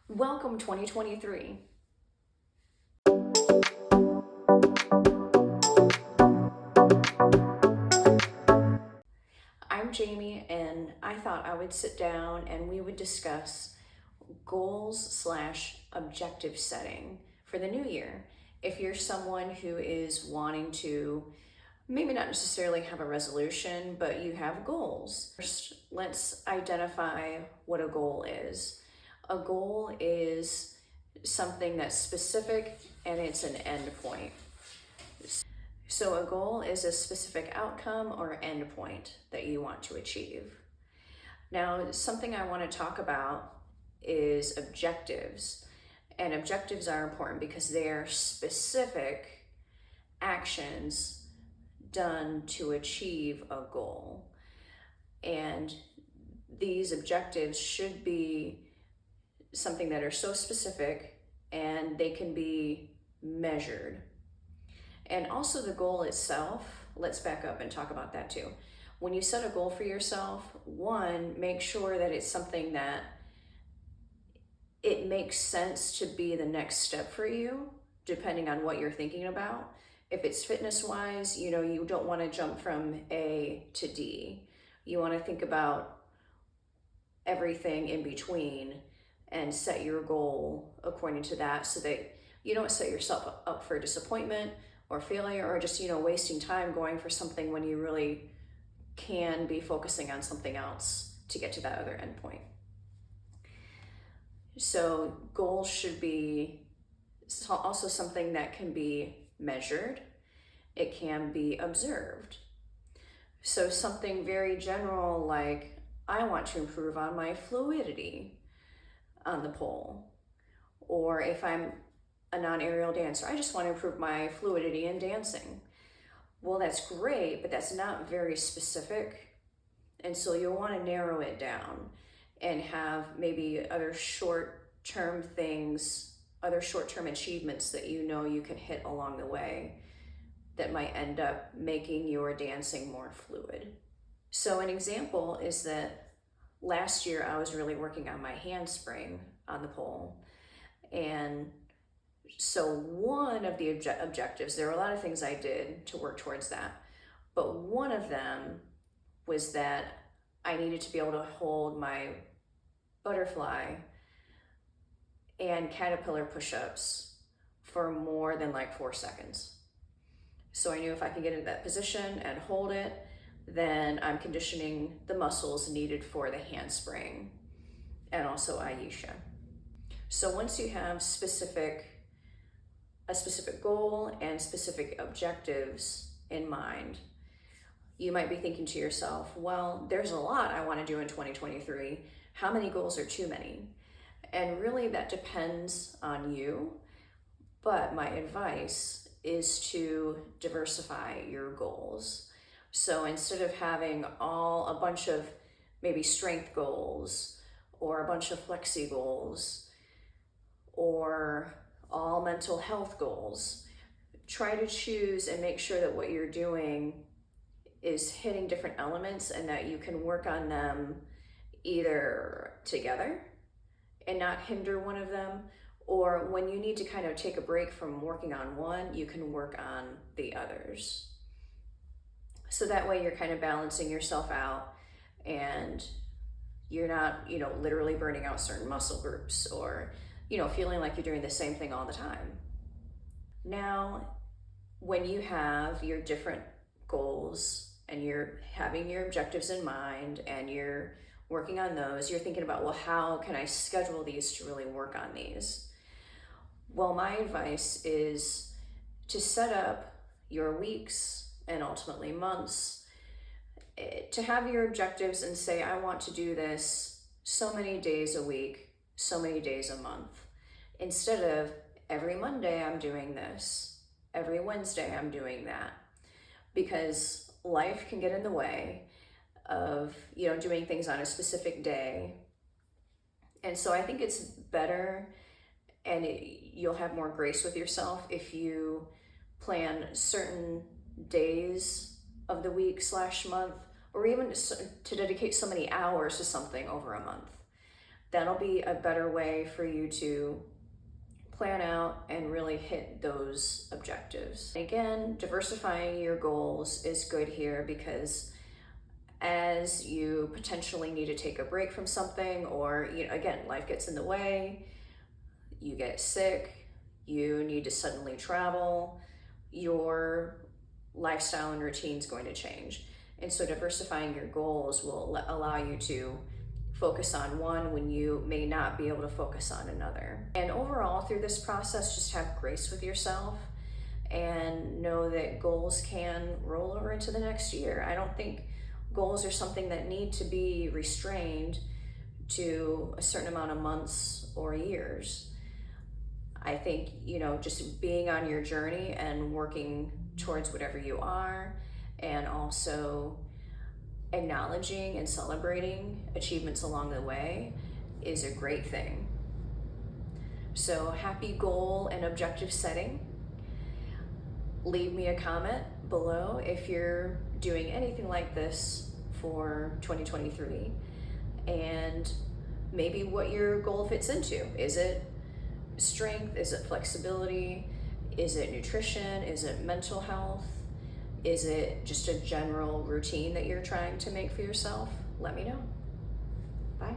Welcome 2023. I'm Jamie, and I thought I would sit down and we would discuss goals/objective setting for the new year. If you're someone who is wanting to maybe not necessarily have a resolution, but you have goals. First, let's identify what a goal is. A goal is something that's specific and it's an endpoint. So a goal is a specific outcome or endpoint that you want to achieve. Now, something I want to talk about is objectives. And objectives are important because they are specific actions done to achieve a goal. And these objectives should be something that are so specific and they can be measured. And also the goal itself, let's back up and talk about that too. When you set a goal for yourself, one, make sure that it's something that it makes sense to be the next step for you, depending on what you're thinking about. If it's fitness wise, you don't want to jump from A to D. You want to think about everything in between and set your goal according to that so that you don't set yourself up for disappointment or failure or just, wasting time going for something when you really can be focusing on something else to get to that other endpoint. So goals should be also something that can be measured. It can be observed. So something very general like, I want to improve on my fluidity on the pole. Or if I'm a non-aerial dancer, I just want to improve my fluidity in dancing. Well, that's great, but that's not very specific. And so you'll want to narrow it down and have maybe other short-term things, other short-term achievements that you can hit along the way that might end up making your dancing more fluid. So an example is that last year I was really working on my handspring on the pole. And so one of the objectives, there were a lot of things I did to work towards that, but one of them was that I needed to be able to hold my butterfly and caterpillar push-ups for more than like 4 seconds. So I knew if I could get into that position and hold it, then I'm conditioning the muscles needed for the handspring and also Aisha. So once you have a specific goal and specific objectives in mind, you might be thinking to yourself, well, there's a lot I want to do in 2023. How many goals are too many? And really that depends on you. But my advice is to diversify your goals. So instead of having a bunch of maybe strength goals or a bunch of flexi goals or all mental health goals, try to choose and make sure that what you're doing is hitting different elements and that you can work on them either together and not hinder one of them, or when you need to kind of take a break from working on one, you can work on the others. So that way you're kind of balancing yourself out and you're not, literally burning out certain muscle groups or, feeling like you're doing the same thing all the time. Now, when you have your different goals and you're having your objectives in mind and you're working on those, you're thinking about, well, how can I schedule these to really work on these? Well, my advice is to set up your weeks and ultimately months to have your objectives and say, I want to do this so many days a week, so many days a month, instead of every Monday I'm doing this, every Wednesday I'm doing that, because life can get in the way of doing things on a specific day. And so I think it's better and you'll have more grace with yourself if you plan certain days of the week/month, or even to dedicate so many hours to something over a month. that'll be a better way for you to plan out and really hit those objectives. Again, diversifying your goals is good here because as you potentially need to take a break from something, or again, life gets in the way, you get sick, you need to suddenly travel, your lifestyle and routine is going to change. And so diversifying your goals will allow you to focus on one when you may not be able to focus on another. And overall, through this process, just have grace with yourself and know that goals can roll over into the next year. I don't think goals are something that need to be restrained to a certain amount of months or years. I think, just being on your journey and working towards whatever you are, and also acknowledging and celebrating achievements along the way is a great thing. So happy goal and objective setting. Leave me a comment below if you're doing anything like this for 2023 and maybe what your goal fits into. Is it strength? Is it flexibility? Is it nutrition? Is it mental health? Is it just a general routine that you're trying to make for yourself? Let me know. Bye.